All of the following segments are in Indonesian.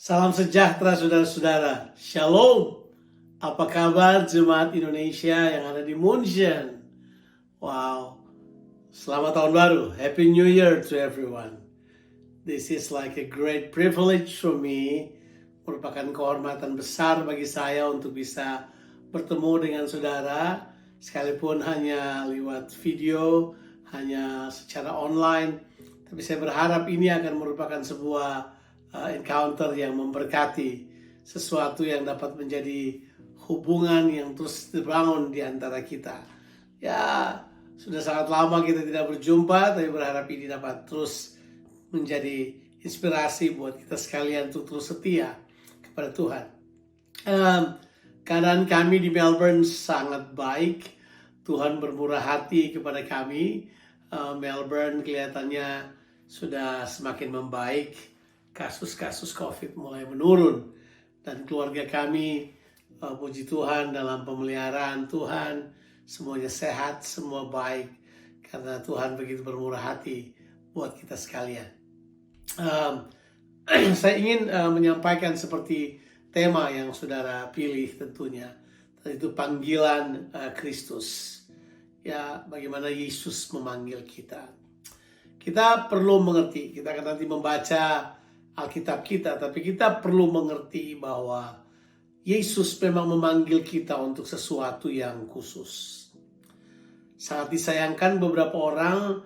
Salam sejahtera saudara-saudara. Shalom. Apa kabar jemaat Indonesia yang ada di München? Wow. Selamat tahun baru. Happy New Year to everyone. This is like a great privilege for me. Merupakan kehormatan besar bagi saya untuk bisa bertemu dengan saudara. Sekalipun hanya lewat video, hanya secara online. Tapi saya berharap ini akan merupakan sebuah encounter yang memberkati, sesuatu yang dapat menjadi hubungan yang terus dibangun di antara kita. Ya, sudah sangat lama kita tidak berjumpa, tapi berharap ini dapat terus menjadi inspirasi buat kita sekalian untuk terus setia kepada Tuhan. Keadaan kami di Melbourne sangat baik. Tuhan bermurah hati kepada kami. Melbourne kelihatannya sudah semakin membaik. Kasus-kasus COVID mulai menurun. Dan keluarga kami, puji Tuhan, dalam pemeliharaan Tuhan, semuanya sehat, semua baik. Karena Tuhan begitu bermurah hati buat kita sekalian. Saya ingin menyampaikan seperti tema yang saudara pilih tentunya. Itu panggilan Kristus. Ya, bagaimana Yesus memanggil kita. Kita perlu mengerti, kita akan nanti membaca Alkitab kita, tapi kita perlu mengerti bahwa Yesus memang memanggil kita untuk sesuatu yang khusus. Sangat disayangkan beberapa orang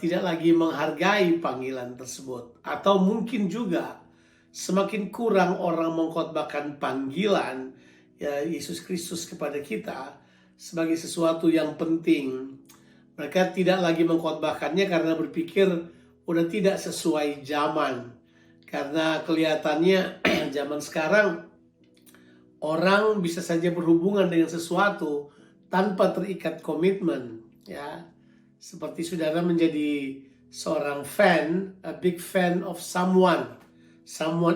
tidak lagi menghargai panggilan tersebut. Atau mungkin juga semakin kurang orang mengkhotbahkan panggilan Yesus Kristus kepada kita sebagai sesuatu yang penting. Mereka tidak lagi mengkhotbahkannya karena berpikir udah tidak sesuai zaman. Karena kelihatannya zaman sekarang orang bisa saja berhubungan dengan sesuatu tanpa terikat komitmen, ya. Seperti saudara menjadi seorang fan, a big fan of someone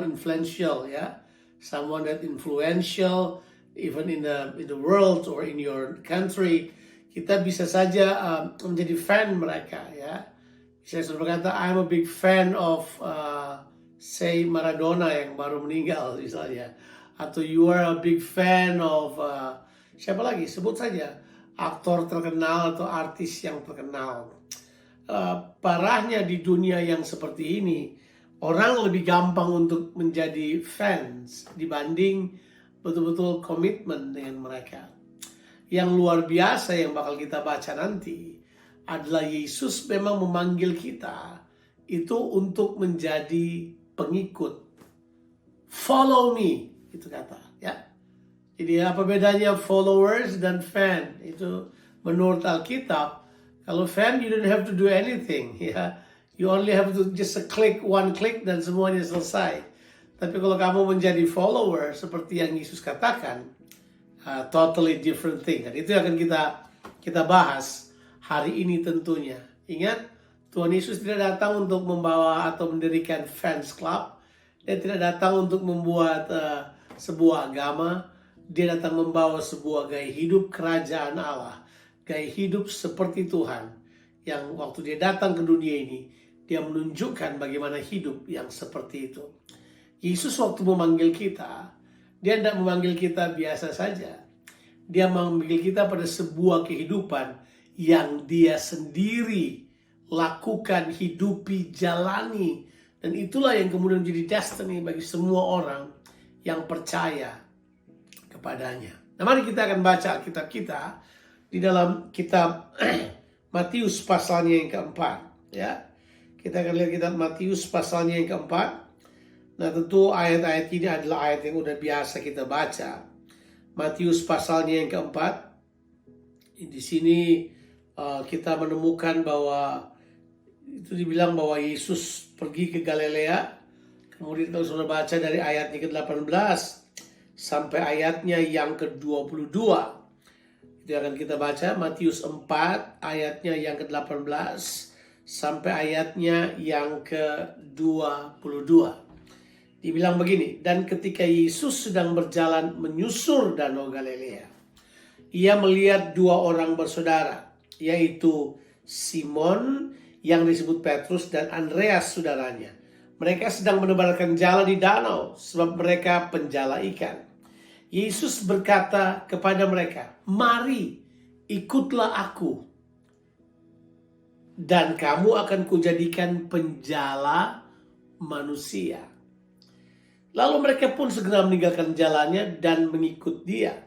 influential, ya. Someone that influential even in the world or in your country. Kita bisa saja menjadi fan mereka, ya. Saya sudah berkata, I'm a big fan of say Maradona yang baru meninggal misalnya, atau you are a big fan of siapa lagi, sebut saja aktor terkenal atau artis yang terkenal. Parahnya di dunia yang seperti ini, orang lebih gampang untuk menjadi fans dibanding betul-betul komitmen dengan mereka. Yang luar biasa yang bakal kita baca nanti adalah Yesus memang memanggil kita itu untuk menjadi pengikut. Follow me, itu kata, ya. Jadi apa bedanya followers dan fan? Itu menurut Alkitab. Kalau fan, you don't have to do anything, ya. You only have to just one click dan semuanya selesai. Tapi kalau kamu menjadi follower seperti yang Yesus katakan, totally different thing. Dan itu akan kita bahas hari ini tentunya. Ingat, Tuhan Yesus tidak datang untuk membawa atau mendirikan fans club. Dia tidak datang untuk membuat sebuah agama. Dia datang membawa sebuah gaya hidup kerajaan Allah. Gaya hidup seperti Tuhan. Yang waktu dia datang ke dunia ini, dia menunjukkan bagaimana hidup yang seperti itu. Yesus waktu memanggil kita, dia tidak memanggil kita biasa saja. Dia memanggil kita pada sebuah kehidupan yang dia sendiri lakukan, hidupi, jalani. Dan itulah yang kemudian menjadi destiny bagi semua orang yang percaya kepadanya. Nah, mari kita akan baca Alkitab kita di dalam kitab Matius pasalnya yang keempat, ya. Kita akan lihat kitab Matius pasalnya yang keempat. Nah, tentu ayat-ayat ini adalah ayat yang udah biasa kita baca. Matius pasalnya yang keempat. Di sini kita menemukan bahwa itu dibilang bahwa Yesus pergi ke Galilea. Kemudian kalau sudah baca dari ayatnya ke-18 sampai ayatnya yang ke-22. Itu akan kita baca Matius 4 ayatnya yang ke-18 sampai ayatnya yang ke-22. Dibilang begini, dan ketika Yesus sedang berjalan menyusur danau Galilea, ia melihat dua orang bersaudara, yaitu Simon yang disebut Petrus dan Andreas saudaranya, Mereka sedang menebarkan jala di danau sebab mereka penjala ikan. Yesus berkata kepada mereka, "Mari, ikutlah aku, dan kamu akan kujadikan penjala manusia." Lalu mereka pun segera meninggalkan jalannya dan mengikut dia.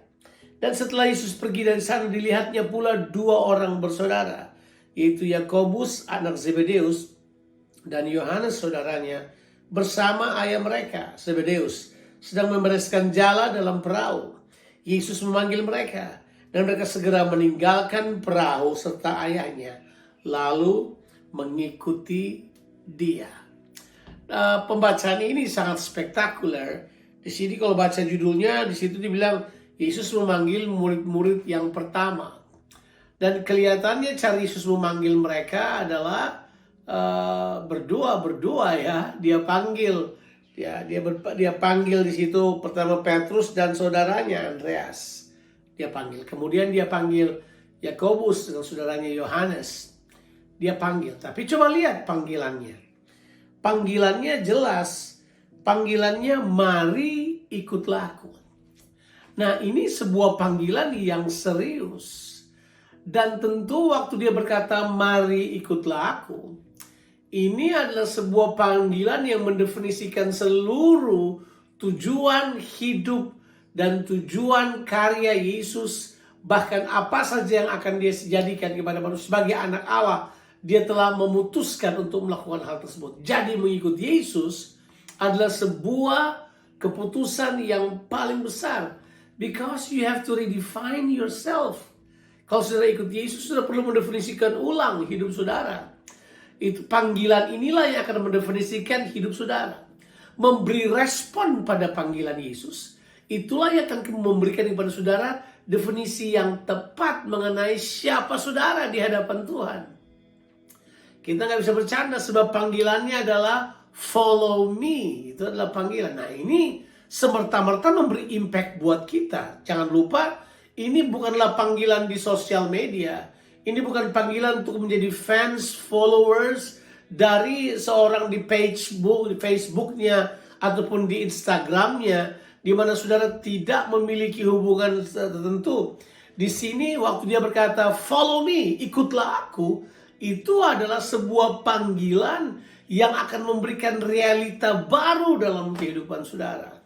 Dan setelah Yesus pergi dari sana, dilihatnya pula dua orang bersaudara, yaitu Yakobus anak Zebedeus dan Yohanes saudaranya, bersama ayah mereka Zebedeus sedang membereskan jala dalam perahu. Yesus memanggil mereka, dan mereka segera meninggalkan perahu serta ayahnya, lalu mengikuti dia. Pembacaan ini sangat spektakuler. Di sini kalau baca judulnya, di situ dibilang Yesus memanggil murid-murid yang pertama. Dan kelihatannya cara Yesus memanggil mereka adalah berdua ya. Dia panggil, dia panggil di situ pertama Petrus dan saudaranya Andreas. Dia panggil. Kemudian dia panggil Yakobus dan saudaranya Yohanes. Dia panggil. Tapi coba lihat panggilannya. Panggilannya jelas. Panggilannya, "Mari ikutlah aku." Nah, ini sebuah panggilan yang serius. Dan tentu waktu dia berkata, "Mari ikutlah aku," ini adalah sebuah panggilan yang mendefinisikan seluruh tujuan hidup dan tujuan karya Yesus. Bahkan apa saja yang akan dia jadikan kepada manusia sebagai anak Allah. Dia telah memutuskan untuk melakukan hal tersebut. Jadi mengikuti Yesus adalah sebuah keputusan yang paling besar. Because you have to redefine yourself. Kalau saudara ikut Yesus, sudah perlu mendefinisikan ulang hidup saudara. Itu panggilan inilah yang akan mendefinisikan hidup saudara. Memberi respon pada panggilan Yesus, itulah yang akan memberikan kepada saudara definisi yang tepat mengenai siapa saudara di hadapan Tuhan. Kita nggak bisa bercanda sebab panggilannya adalah follow me. Itu adalah panggilan. Nah, ini semerta-merta memberi impact buat kita. Jangan lupa, ini bukanlah panggilan di sosial media. Ini bukan panggilan untuk menjadi fans, followers dari seorang di Facebooknya ataupun di Instagramnya, di mana saudara tidak memiliki hubungan tertentu. Di sini waktu dia berkata, "Follow me, ikutlah aku," itu adalah sebuah panggilan yang akan memberikan realita baru dalam kehidupan saudara.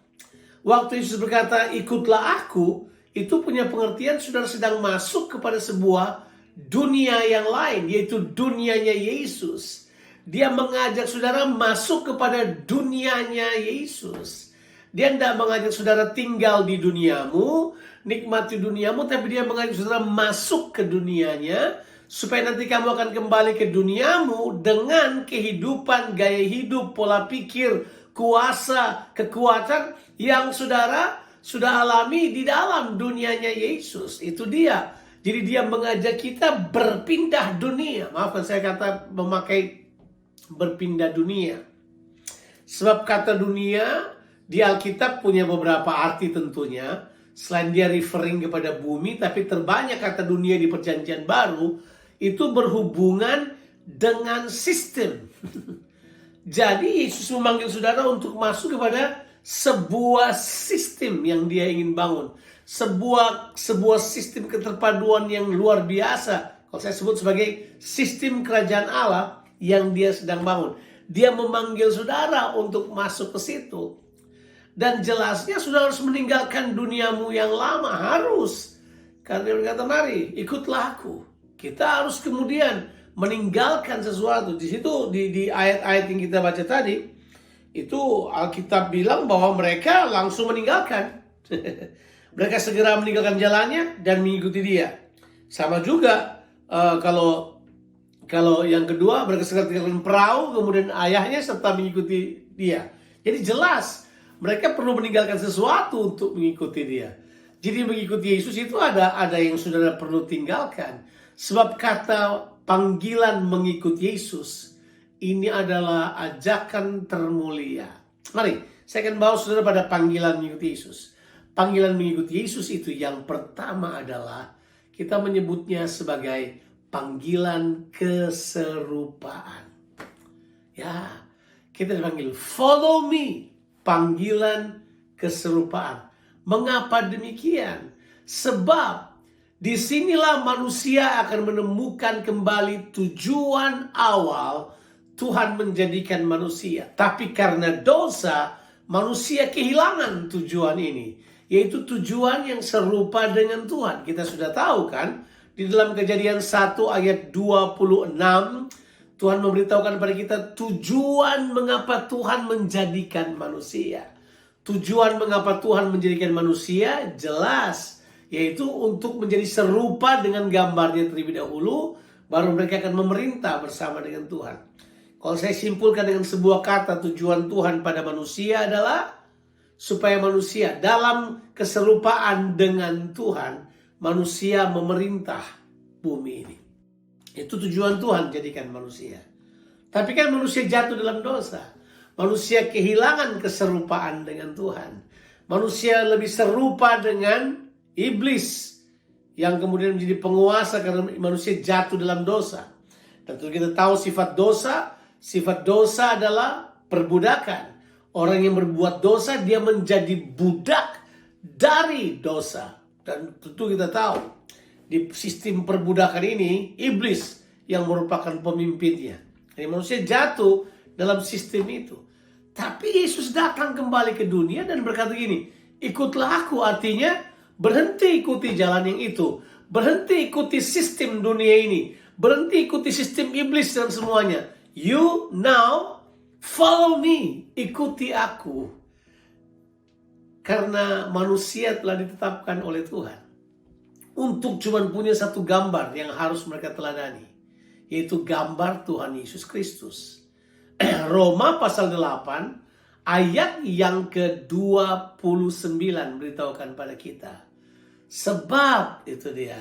Waktu Yesus berkata, "Ikutlah aku," itu punya pengertian saudara sedang masuk kepada sebuah dunia yang lain, yaitu dunianya Yesus. Dia mengajak saudara masuk kepada dunianya Yesus. Dia tidak mengajak saudara tinggal di duniamu, nikmati duniamu, tapi dia mengajak saudara masuk ke dunianya, supaya nanti kamu akan kembali ke duniamu dengan kehidupan, gaya hidup, pola pikir, kuasa, kekuatan yang saudara sudah alami di dalam dunianya Yesus. Itu dia. Jadi dia mengajak kita berpindah dunia. Maafkan saya kata memakai berpindah dunia. Sebab kata dunia di Alkitab punya beberapa arti tentunya. Selain dia referring kepada bumi, tapi terbanyak kata dunia di Perjanjian Baru itu berhubungan dengan sistem. Jadi Yesus memanggil saudara untuk masuk kepada sebuah sistem yang dia ingin bangun. Sebuah sistem keterpaduan yang luar biasa. Kalau saya sebut sebagai sistem kerajaan Allah yang dia sedang bangun. Dia memanggil saudara untuk masuk ke situ. Dan jelasnya saudara harus meninggalkan duniamu yang lama. Harus. Karena dia berkata, "Mari, ikutlah aku." Kita harus kemudian meninggalkan sesuatu. Di situ di ayat-ayat yang kita baca tadi, itu Alkitab bilang bahwa mereka langsung meninggalkan. Mereka segera meninggalkan jalannya dan mengikuti dia. Sama juga kalau yang kedua, mereka segera meninggalkan perahu, kemudian ayahnya serta mengikuti dia. Jadi jelas mereka perlu meninggalkan sesuatu untuk mengikuti dia. Jadi mengikuti Yesus itu ada yang saudara perlu tinggalkan. Sebab kata panggilan mengikuti Yesus ini adalah ajakan termulia. Mari, saya akan bawa saudara pada panggilan mengikuti Yesus. Panggilan mengikuti Yesus itu yang pertama adalah kita menyebutnya sebagai panggilan keserupaan. Ya, Kita dipanggil, follow me. Panggilan keserupaan. Mengapa demikian? Sebab disinilah manusia akan menemukan kembali tujuan awal Tuhan menjadikan manusia. Tapi karena dosa, manusia kehilangan tujuan ini. Yaitu tujuan yang serupa dengan Tuhan. Kita sudah tahu kan, di dalam Kejadian 1 ayat 26, Tuhan memberitahukan kepada kita tujuan mengapa Tuhan menjadikan manusia. Tujuan mengapa Tuhan menjadikan manusia jelas, yaitu untuk menjadi serupa dengan gambarnya terlebih dahulu, baru mereka akan memerintah bersama dengan Tuhan. Kalau saya simpulkan dengan sebuah kata, tujuan Tuhan pada manusia adalah supaya manusia dalam keserupaan dengan Tuhan, manusia memerintah bumi ini. Itu tujuan Tuhan jadikan manusia. Tapi kan manusia jatuh dalam dosa. Manusia kehilangan keserupaan dengan Tuhan. Manusia lebih serupa dengan iblis yang kemudian menjadi penguasa karena manusia jatuh dalam dosa. Tentu kita tahu sifat dosa. Sifat dosa adalah perbudakan. Orang yang berbuat dosa, dia menjadi budak dari dosa. Dan tentu kita tahu, di sistem perbudakan ini, iblis yang merupakan pemimpinnya. Jadi manusia jatuh dalam sistem itu. Tapi Yesus datang kembali ke dunia dan berkata gini, ikutlah aku, artinya berhenti ikuti jalan yang itu. Berhenti ikuti sistem dunia ini. Berhenti ikuti sistem iblis dan semuanya. You now follow me, ikuti aku. Karena manusia telah ditetapkan oleh Tuhan untuk cuman punya satu gambar yang harus mereka teladani, yaitu gambar Tuhan Yesus Kristus. Roma pasal 8 ayat yang ke-29 beritahukan pada kita. Sebab itu dia,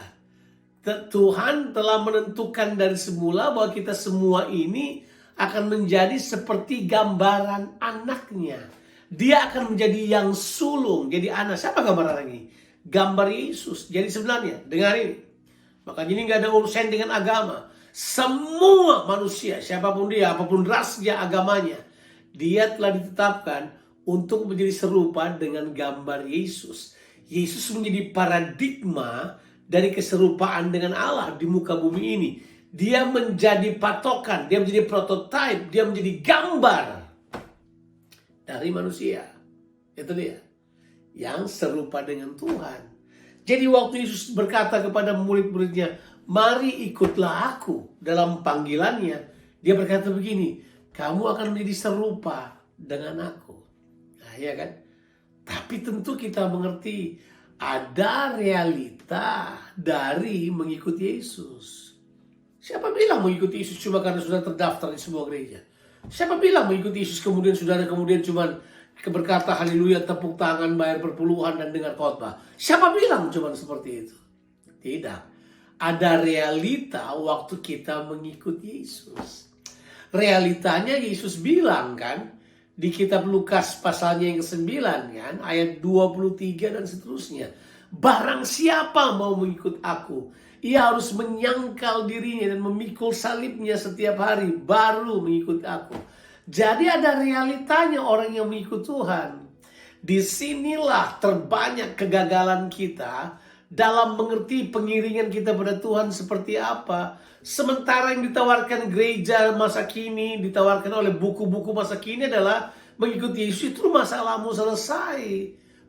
Tuhan telah menentukan dari semula bahwa kita semua ini akan menjadi seperti gambaran anaknya. Dia akan menjadi yang sulung, jadi anak. Siapa gambar anak ini? Gambar Yesus. Jadi sebenarnya, dengar ini. Makanya ini gak ada urusan dengan agama. Semua manusia, siapapun dia, apapun rasnya, agamanya, dia telah ditetapkan untuk menjadi serupa dengan gambar Yesus. Yesus menjadi paradigma dari keserupaan dengan Allah di muka bumi ini. Dia menjadi patokan, dia menjadi prototipe, dia menjadi gambar dari manusia. Itu dia. Yang serupa dengan Tuhan. Jadi waktu Yesus berkata kepada murid-muridnya, mari ikutlah aku dalam panggilannya. Dia berkata begini, kamu akan menjadi serupa dengan aku. Nah ya kan? Tapi tentu kita mengerti ada realita dari mengikuti Yesus. Siapa bilang mengikuti Yesus cuma karena sudah terdaftar di sebuah gereja? Siapa bilang mengikuti Yesus kemudian cuma berkata haleluya, tepuk tangan, bayar perpuluhan dan dengar khotbah? Siapa bilang cuma seperti itu? Tidak. Ada realita waktu kita mengikuti Yesus. Realitanya Yesus bilang kan di kitab Lukas pasalnya yang ke-9 kan, ayat 23 dan seterusnya. Barang siapa mau mengikut aku, ia harus menyangkal dirinya dan memikul salibnya setiap hari baru mengikut aku. Jadi ada realitanya orang yang mengikut Tuhan. Disinilah terbanyak kegagalan kita dalam mengerti pengiringan kita pada Tuhan seperti apa. Sementara yang ditawarkan gereja masa kini, ditawarkan oleh buku-buku masa kini adalah mengikuti Yesus itu masalahmu selesai.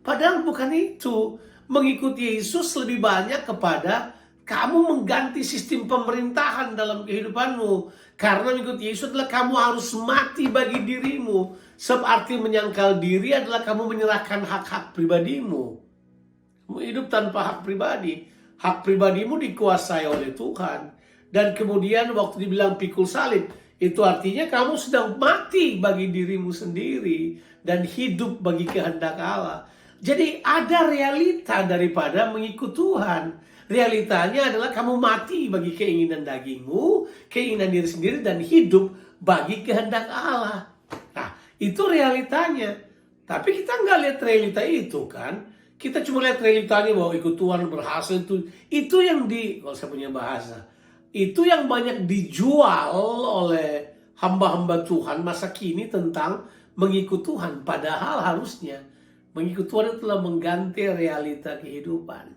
Padahal bukan itu. Mengikuti Yesus lebih banyak kepada kamu mengganti sistem pemerintahan dalam kehidupanmu. Karena mengikuti Yesus adalah kamu harus mati bagi dirimu. Sebab arti menyangkal diri adalah kamu menyerahkan hak-hak pribadimu. Kamu hidup tanpa hak pribadi. Hak pribadimu dikuasai oleh Tuhan. Dan kemudian waktu dibilang pikul salib, itu artinya kamu sedang mati bagi dirimu sendiri. Dan hidup bagi kehendak Allah. Jadi ada realita daripada mengikut Tuhan. Realitanya adalah kamu mati bagi keinginan dagingmu, keinginan diri sendiri, dan hidup bagi kehendak Allah. Nah, itu realitanya. Tapi kita nggak lihat realita itu kan. Kita cuma lihat realitanya bahwa ikut Tuhan berhasil itu. Itu yang kalau saya punya bahasa, itu yang banyak dijual oleh hamba-hamba Tuhan masa kini tentang mengikut Tuhan. Padahal harusnya mengikut Tuhan itu telah mengganti realita kehidupan.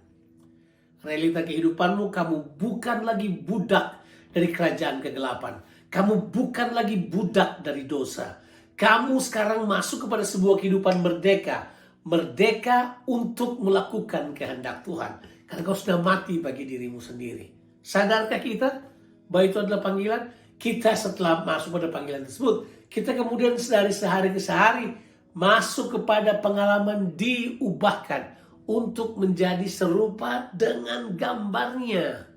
Realita kehidupanmu, kamu bukan lagi budak dari kerajaan kegelapan. Kamu bukan lagi budak dari dosa. Kamu sekarang masuk kepada sebuah kehidupan merdeka. Merdeka untuk melakukan kehendak Tuhan. Karena kau sudah mati bagi dirimu sendiri. Sadarkah kita bahwa itu adalah panggilan? Kita setelah masuk pada panggilan tersebut, kita kemudian dari sehari ke sehari masuk kepada pengalaman diubahkan untuk menjadi serupa dengan gambarnya.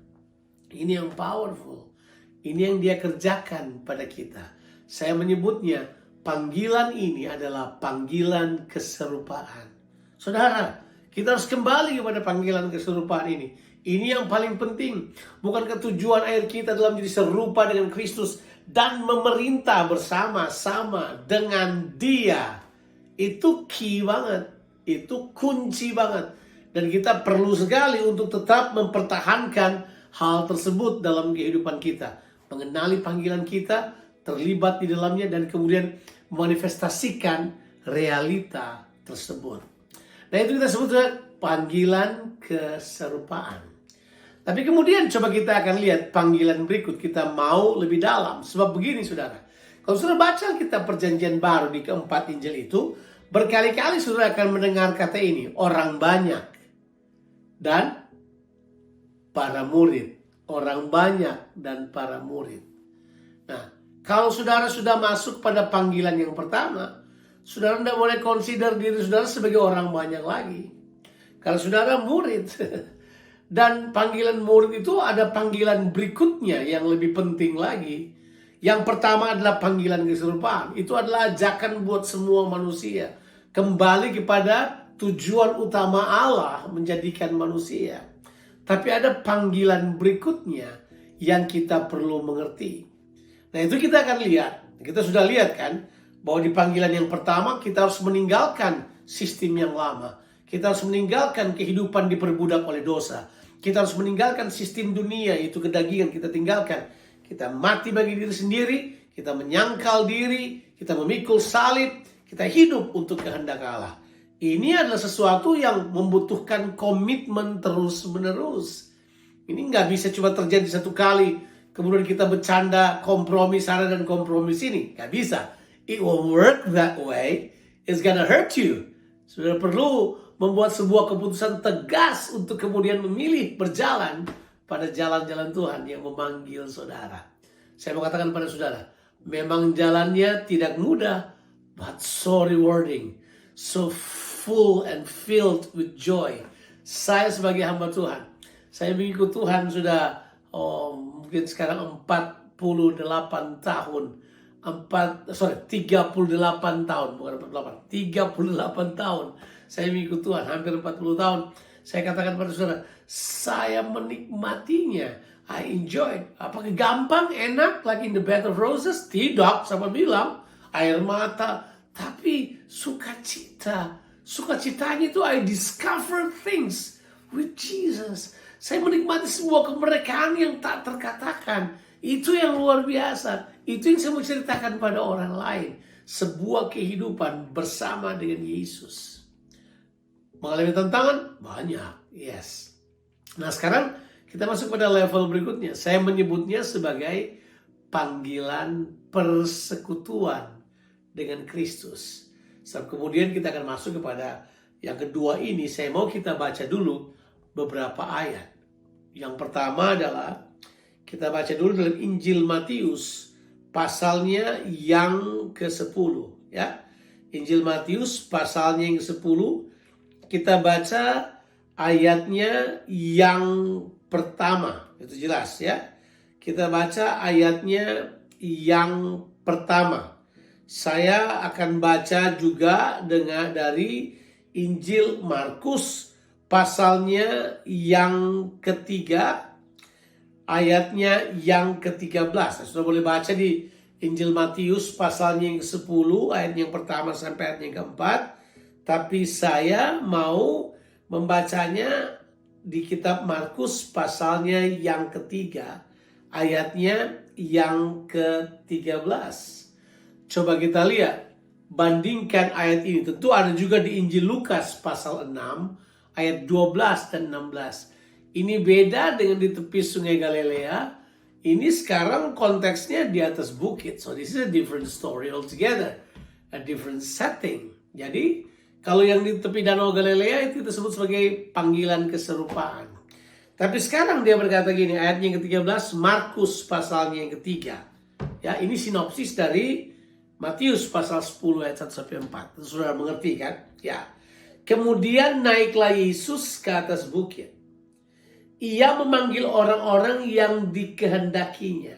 Ini yang powerful. Ini yang dia kerjakan pada kita. Saya menyebutnya panggilan ini adalah panggilan keserupaan. Saudara, kita harus kembali kepada panggilan keserupaan ini. Ini yang paling penting. Bukankah tujuan akhir kita adalah menjadi serupa dengan Kristus dan memerintah bersama-sama dengan Dia? Itu key banget. Itu kunci banget. Dan kita perlu sekali untuk tetap mempertahankan hal tersebut dalam kehidupan kita. Mengenali panggilan kita, terlibat di dalamnya, dan kemudian memanifestasikan realita tersebut. Nah, itu kita sebut panggilan keserupaan. Tapi kemudian coba kita akan lihat panggilan berikut. Kita mau lebih dalam. Sebab begini saudara. Kalau saudara baca kitab perjanjian baru di keempat Injil itu, berkali-kali saudara akan mendengar kata ini. Orang banyak dan para murid. Orang banyak dan para murid. Nah, kalau saudara sudah masuk pada panggilan yang pertama, saudara tidak boleh consider diri saudara sebagai orang banyak lagi. Kalau saudara murid, dan panggilan murid itu ada panggilan berikutnya yang lebih penting lagi. Yang pertama adalah panggilan keserupaan. Itu adalah ajakan buat semua manusia. Kembali kepada tujuan utama Allah menjadikan manusia. Tapi ada panggilan berikutnya yang kita perlu mengerti. Nah, itu kita akan lihat. Kita sudah lihat kan bahwa di panggilan yang pertama kita harus meninggalkan sistem yang lama. Kita harus meninggalkan kehidupan diperbudak oleh dosa. Kita harus meninggalkan sistem dunia, itu kedagingan kita tinggalkan. Kita mati bagi diri sendiri, kita menyangkal diri, kita memikul salib, kita hidup untuk kehendak Allah. Ini adalah sesuatu yang membutuhkan komitmen terus-menerus. Ini nggak bisa cuma terjadi satu kali, kemudian kita bercanda kompromi sana dan kompromi sini. Nggak bisa. It won't work that way. It's gonna hurt you. Sudah perlu membuat sebuah keputusan tegas untuk kemudian memilih berjalan pada jalan-jalan Tuhan yang memanggil saudara. Saya mau katakan pada saudara, memang jalannya tidak mudah, but so rewarding, so full and filled with joy. Saya sebagai hamba Tuhan, saya mengikut Tuhan sudah mungkin sekarang 48 tahun. 38 tahun, bukan 48, 38 tahun. Saya mengikut Tuhan, hampir 40 tahun. Saya katakan pada saudara, saya menikmatinya. I enjoy. Apakah gampang, enak, like in the bed of roses? Tidak, sama bilang. Air mata. Tapi sukacita. Sukacitanya itu I discover things with Jesus. Saya menikmati sebuah kemerdekaan yang tak terkatakan. Itu yang luar biasa. Itu yang saya mau ceritakan pada orang lain. Sebuah kehidupan bersama dengan Yesus. Mengalami tantangan? Banyak. Yes. Nah, sekarang kita masuk pada level berikutnya. Saya menyebutnya sebagai panggilan persekutuan dengan Kristus. Sebab kemudian kita akan masuk kepada yang kedua ini. Saya mau kita baca dulu beberapa ayat. Yang pertama adalah kita baca dulu dalam Injil Matius pasalnya yang ke-10 ya. Injil Matius pasalnya yang ke-10. Kita baca ayatnya yang pertama. Itu jelas ya. Kita baca ayatnya yang pertama. Saya akan baca juga dari Injil Markus pasalnya yang ketiga, ayatnya yang ke-13. Sudah boleh baca di Injil Matius pasalnya yang ke-10, ayat yang pertama sampai ayat yang keempat. Tapi saya mau membacanya di kitab Markus pasalnya yang ketiga, ayatnya yang ke-13. Coba kita lihat, bandingkan ayat ini. Tentu ada juga di Injil Lukas pasal 6 ayat 12 dan 16. Ini beda dengan di tepi sungai Galilea. Ini sekarang konteksnya di atas bukit. So this is a different story altogether. A different setting. Jadi kalau yang di tepi Danau Galilea itu disebut sebagai panggilan keserupaan. Tapi sekarang dia berkata gini, ayatnya yang ke-13, Markus pasalnya yang ketiga. Ya, ini sinopsis dari Matius pasal 10 ayat 1 sampai 4. Saudara mengerti kan? Ya. Kemudian naiklah Yesus ke atas bukit. Ia memanggil orang-orang yang dikehendakinya,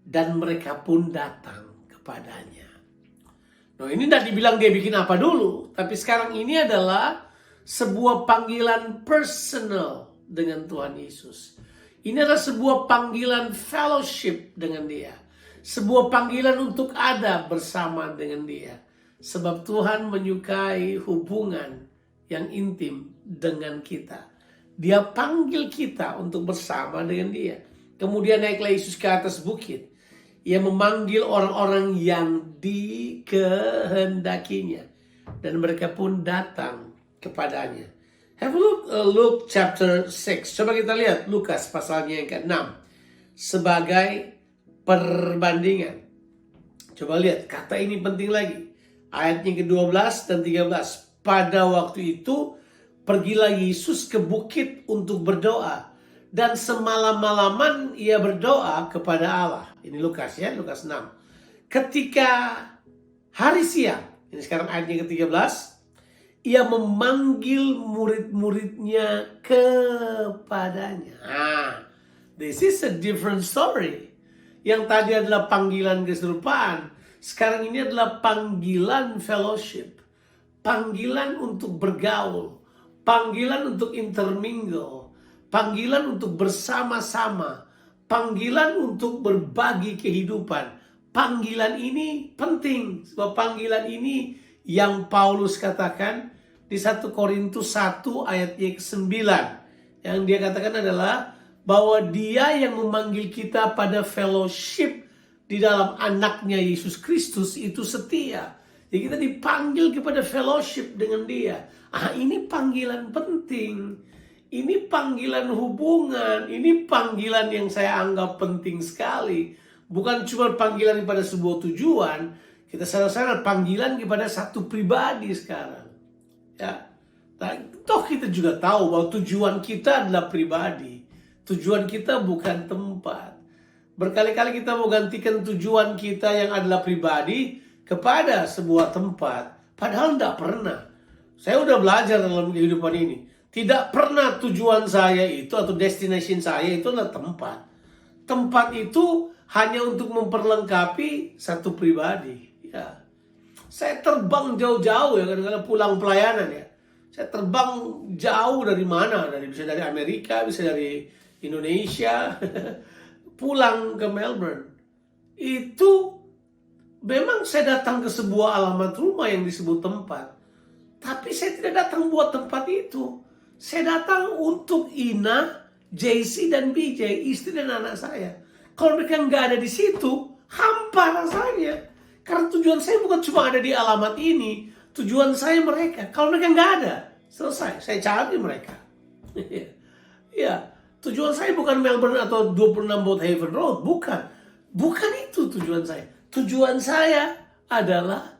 dan mereka pun datang kepadanya. Nah, ini tidak dibilang dia bikin apa dulu, tapi sekarang ini adalah sebuah panggilan personal dengan Tuhan Yesus. Ini adalah sebuah panggilan fellowship dengan dia. Sebuah panggilan untuk ada bersama dengan dia. Sebab Tuhan menyukai hubungan yang intim dengan kita. Dia panggil kita untuk bersama dengan dia. Kemudian naiklah Yesus ke atas bukit. Ia memanggil orang-orang yang dikehendakinya. Dan mereka pun datang kepadanya. Have a look, Luke chapter 6. Coba kita lihat Lukas pasalnya yang ke-6. Sebagai perbandingan. Coba lihat, kata ini penting lagi. Ayat yang ke-12 dan 13. Pada waktu itu, pergilah Yesus ke bukit untuk berdoa. Dan semalam-malaman ia berdoa kepada Allah. Ini Lukas ya, Lukas 6. Ketika hari siang, ini sekarang ayat yang ke-13. Ia memanggil murid-muridnya kepadanya. This is a different story. Yang tadi adalah panggilan keserupaan. Sekarang ini adalah panggilan fellowship. Panggilan untuk bergaul. Panggilan untuk intermingle. Panggilan untuk bersama-sama. Panggilan untuk berbagi kehidupan. Panggilan ini penting. Sebab panggilan ini yang Paulus katakan di 1 Korintus 1 ayat yang ke-9. Yang dia katakan adalah bahwa dia yang memanggil kita pada fellowship di dalam anaknya Yesus Kristus itu setia. Jadi kita dipanggil kepada fellowship dengan dia. Ini panggilan penting. Ini panggilan hubungan. Ini panggilan yang saya anggap penting sekali. Bukan cuma panggilan kepada sebuah tujuan. Kita sadar-sadar panggilan kepada satu pribadi sekarang. Ya. Nah, toh kita juga tahu bahwa tujuan kita adalah pribadi. Tujuan kita bukan tempat. Berkali-kali kita mau gantikan tujuan kita yang adalah pribadi kepada sebuah tempat. Padahal tidak pernah. Saya udah belajar dalam kehidupan ini. Tidak pernah tujuan saya itu atau destination saya itu adalah tempat. Tempat itu hanya untuk memperlengkapi satu pribadi. Ya. Saya terbang jauh-jauh ya, kadang-kadang pulang pelayanan ya. Saya terbang jauh dari mana? Bisa dari Amerika, bisa dari Indonesia. Pulang ke Melbourne. Itu memang saya datang ke sebuah alamat rumah yang disebut tempat. Tapi saya tidak datang buat tempat itu. Saya datang untuk Ina, JC dan BJ, istri dan anak saya. Kalau mereka nggak ada di situ, hampa rasanya. Karena tujuan saya bukan cuma ada di alamat ini. Tujuan saya mereka. Kalau mereka nggak ada, selesai. Saya cari mereka. Ya, tujuan saya bukan Melbourne atau 26 Boat Haven Road. Bukan. Bukan itu tujuan saya. Tujuan saya adalah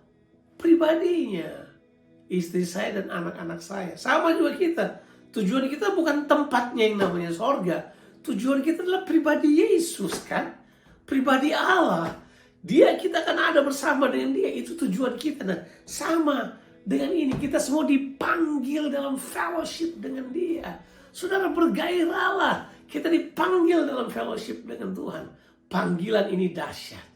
pribadinya. Istri saya dan anak-anak saya. Sama juga kita. Tujuan kita bukan tempatnya yang namanya sorga. Tujuan kita adalah pribadi Yesus kan. Pribadi Allah. Kita akan ada bersama dengan dia. Itu tujuan kita. Nah, sama dengan ini. Kita semua dipanggil dalam fellowship dengan dia. Saudara, bergairahlah. Kita dipanggil dalam fellowship dengan Tuhan. Panggilan ini dahsyat.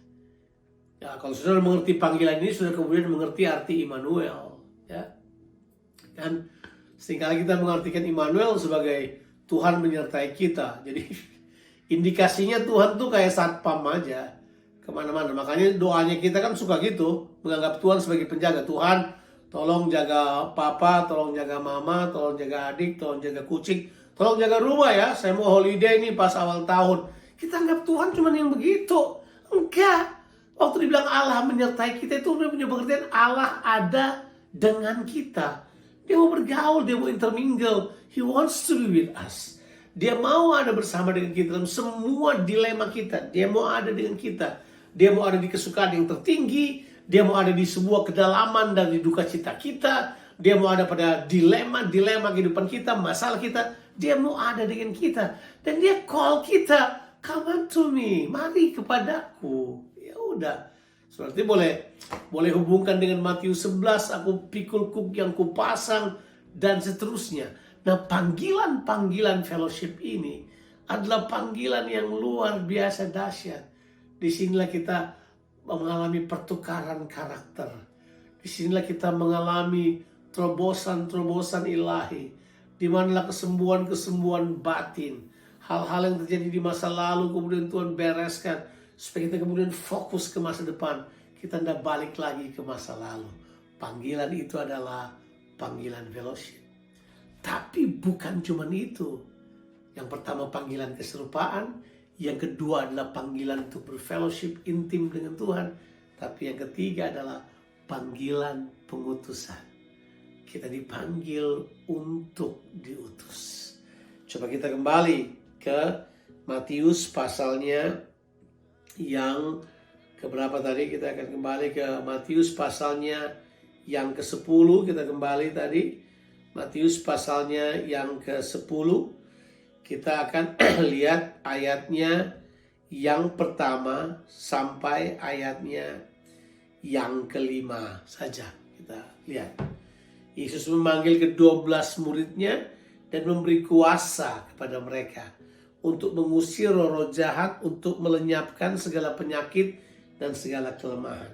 Ya, kalau saudara mengerti panggilan ini, saudara kemudian mengerti arti Immanuel. Ya. Dan seringkali kita mengartikan Immanuel sebagai Tuhan menyertai kita. Jadi indikasinya Tuhan tuh kayak satpam aja kemana-mana. Makanya doanya kita kan suka gitu, menganggap Tuhan sebagai penjaga. Tuhan, tolong jaga papa, tolong jaga mama, tolong jaga adik, tolong jaga kucing, tolong jaga rumah ya. Saya mau holiday nih pas awal tahun. Kita anggap Tuhan cuma yang begitu. Enggak. Waktu dibilang Allah menyertai kita, itu punya pengertian Allah ada dengan kita. Dia mau bergaul, dia mau intermingle. He wants to be with us. Dia mau ada bersama dengan kita dalam semua dilema kita. Dia mau ada dengan kita. Dia mau ada di kesukaan yang tertinggi. Dia mau ada di sebuah kedalaman dan di duka cita kita. Dia mau ada pada dilema kehidupan kita, masalah kita. Dia mau ada dengan kita. Dan dia call kita, come unto me, mari kepadaku. Ya udah. Seperti boleh hubungkan dengan Matius 11, aku pikul kuk yang kupasang, dan seterusnya. Nah, panggilan fellowship ini adalah panggilan yang luar biasa dahsyat. Disinilah kita mengalami pertukaran karakter. Disinilah kita mengalami terobosan ilahi. Di manalah kesembuhan batin. Hal-hal yang terjadi di masa lalu kemudian Tuhan bereskan. Supaya kita kemudian fokus ke masa depan. Kita tidak balik lagi ke masa lalu. Panggilan itu adalah panggilan fellowship. Tapi bukan cuma itu. Yang pertama panggilan keserupaan. Yang kedua adalah panggilan untuk berfellowship intim dengan Tuhan. Tapi yang ketiga adalah panggilan pengutusan. Kita dipanggil untuk diutus. Coba kita kembali ke Matius pasalnya yang keberapa tadi? Kita akan kembali ke Matius pasalnya yang ke-10. Kita kembali tadi. Matius pasalnya yang ke-10. Kita akan lihat ayatnya yang pertama sampai ayatnya yang ke-5 saja. Kita lihat. Yesus memanggil ke-12 muridnya dan memberi kuasa kepada mereka untuk mengusir roh-roh jahat, untuk melenyapkan segala penyakit dan segala kelemahan.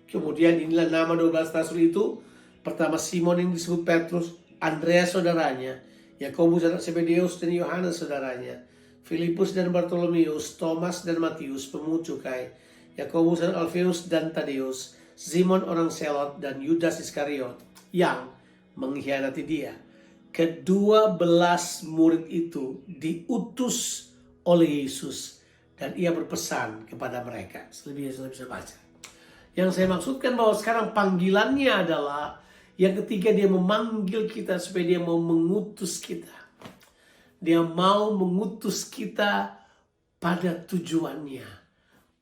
Kemudian inilah nama 12 rasul itu. Pertama Simon yang disebut Petrus, Andreas saudaranya, Yakobus anak Zebedeus dan Yohanes saudaranya, Filipus dan Bartolomeus, Thomas dan Matius pemungut cukai, Yakobus dan Alfeus dan Tadeus, Simon orang Selot dan Yudas Iskariot yang mengkhianati dia. Ke-12 murid itu diutus oleh Yesus dan ia berpesan kepada mereka. Selebihnya sudah bisa baca. Yang saya maksudkan bahwa sekarang panggilannya adalah yang ketiga, dia memanggil kita supaya dia mau mengutus kita. Dia mau mengutus kita pada tujuannya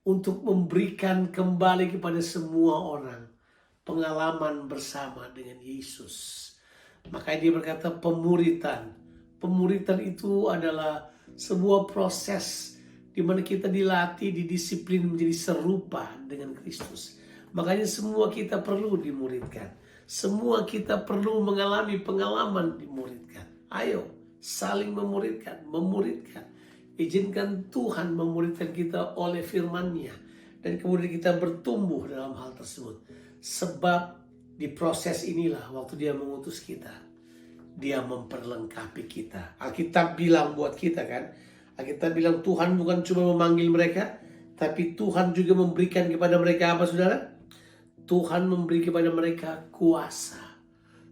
untuk memberikan kembali kepada semua orang pengalaman bersama dengan Yesus. Makanya dia berkata pemuritan. Pemuritan itu adalah sebuah proses di mana kita dilatih, didisiplin menjadi serupa dengan Kristus. Makanya semua kita perlu dimuridkan. Semua kita perlu mengalami pengalaman dimuridkan. Ayo, saling memuridkan, memuridkan. Izinkan Tuhan memuridkan kita oleh firman-Nya. Dan kemudian kita bertumbuh dalam hal tersebut. Sebab di proses inilah waktu dia mengutus kita, dia memperlengkapi kita. Alkitab bilang buat kita kan, Alkitab bilang Tuhan bukan cuma memanggil mereka, tapi Tuhan juga memberikan kepada mereka apa saudara? Tuhan memberi kepada mereka kuasa.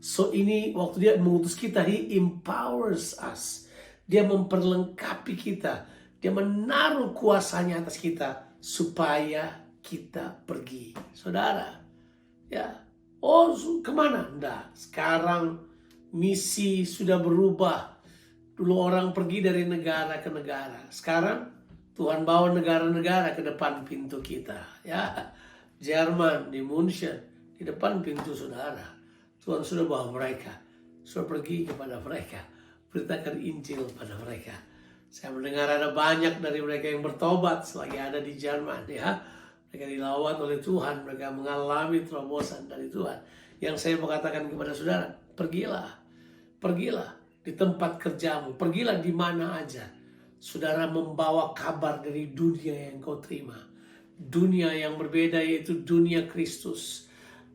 So ini waktu dia mengutus kita, He empowers us. Dia memperlengkapi kita. Dia menaruh kuasanya atas kita supaya kita pergi. Saudara, ya, oh kemana? Enggak, sekarang misi sudah berubah. Dulu orang pergi dari negara ke negara. Sekarang Tuhan bawa negara-negara ke depan pintu kita. Ya, Jerman di München di depan pintu saudara. Tuhan sudah bawa mereka, sudah pergi kepada mereka, beritakan Injil pada mereka. Saya mendengar ada banyak dari mereka yang bertobat selagi ada di Jerman. Ya, mereka dilawat oleh Tuhan, mereka mengalami terobosan dari Tuhan. Yang saya mau katakan kepada saudara, pergilah di tempat kerjamu, pergilah di mana aja. Saudara membawa kabar dari dunia yang kau terima. Dunia yang berbeda yaitu dunia Kristus.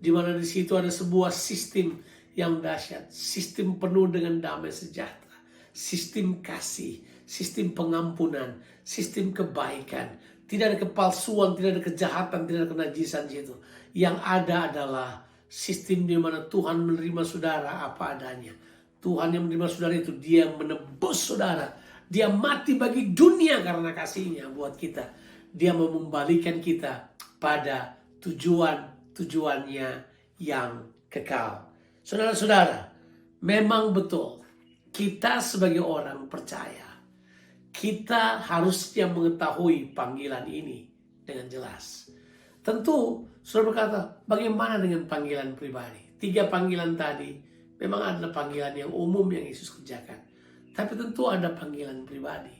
Di mana di situ ada sebuah sistem yang dahsyat. Sistem penuh dengan damai sejahtera. Sistem kasih, sistem pengampunan, sistem kebaikan. Tidak ada kepalsuan, tidak ada kejahatan, tidak ada kenajisan di situ. Yang ada adalah sistem di mana Tuhan menerima saudara apa adanya. Tuhan yang menerima saudara itu, dia yang menebus saudara Dia mati bagi dunia karena kasihnya buat kita. Dia mau membalikan kita pada tujuannya yang kekal. Saudara-saudara, memang betul kita sebagai orang percaya, kita harusnya mengetahui panggilan ini dengan jelas. Tentu, saudara berkata, bagaimana dengan panggilan pribadi? 3 panggilan tadi memang adalah panggilan yang umum yang Yesus kerjakan. Tapi tentu ada panggilan pribadi.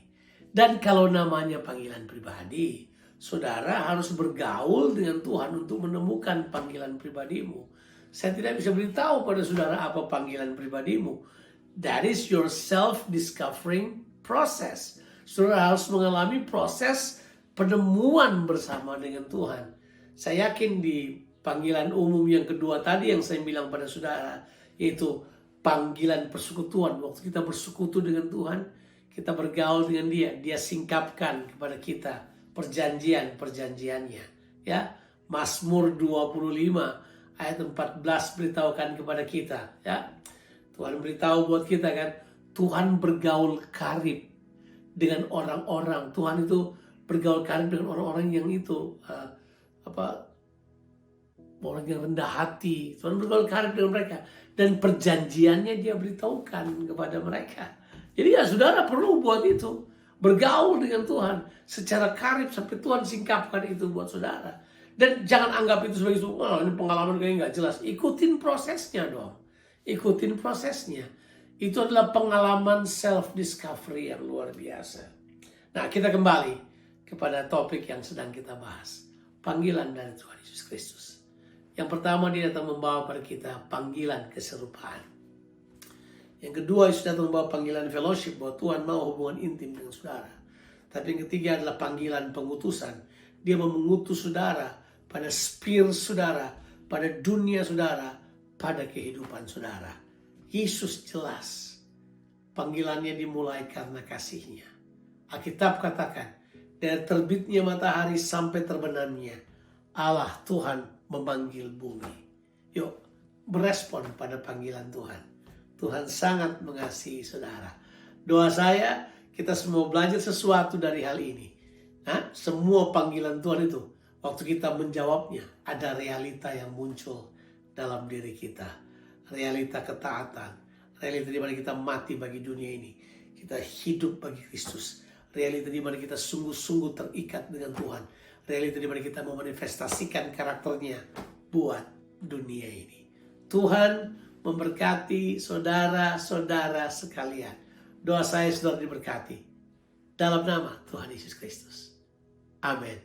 Dan kalau namanya panggilan pribadi, saudara harus bergaul dengan Tuhan untuk menemukan panggilan pribadimu. Saya tidak bisa beritahu pada saudara apa panggilan pribadimu. That is your self-discovering process. Saudara harus mengalami proses penemuan bersama dengan Tuhan. Saya yakin di panggilan umum yang kedua tadi yang saya bilang pada saudara, yaitu panggilan persekutuan. Waktu kita bersekutu dengan Tuhan, kita bergaul dengan Dia, Dia singkapkan kepada kita perjanjiannya. Ya, Mazmur 25 ayat 14 beritahukan kepada kita. Ya, Tuhan beritahu buat kita kan, Tuhan bergaul karib dengan orang-orang. Tuhan itu bergaul karib dengan orang-orang yang itu orang yang rendah hati. Tuhan bergaul karib dengan mereka, dan perjanjiannya Dia beritahukan kepada mereka. Jadi ya saudara perlu buat itu, bergaul dengan Tuhan secara karib sampai Tuhan singkapkan itu buat saudara. Dan jangan anggap itu sebagai ini pengalaman kayaknya nggak jelas. Ikutin prosesnya dong. Ikutin prosesnya. Itu adalah pengalaman self-discovery yang luar biasa. Nah, kita kembali kepada topik yang sedang kita bahas. Panggilan dari Tuhan Yesus Kristus. Yang pertama, Dia datang membawa pada kita panggilan keserupaan. Yang kedua, Yesus datang membawa panggilan fellowship, bahwa Tuhan mau hubungan intim dengan saudara. Tapi yang ketiga adalah panggilan pengutusan. Dia mau mengutus saudara pada sphere saudara, pada dunia saudara, pada kehidupan saudara. Yesus jelas panggilannya dimulai karena kasihnya. Alkitab katakan, dari terbitnya matahari sampai terbenamnya, Allah Tuhan memanggil bumi. Yuk, berespon pada panggilan Tuhan. Tuhan sangat mengasihi saudara. Doa saya, kita semua belajar sesuatu dari hal ini. Semua panggilan Tuhan itu, waktu kita menjawabnya, ada realita yang muncul dalam diri kita. Realita ketaatan. Realita di mana kita mati bagi dunia ini. Kita hidup bagi Kristus. Realita di mana kita sungguh-sungguh terikat dengan Tuhan. Realita di mana kita memanifestasikan karakternya buat dunia ini. Tuhan memberkati saudara-saudara sekalian. Doa saya saudara diberkati. Dalam nama Tuhan Yesus Kristus. Amin.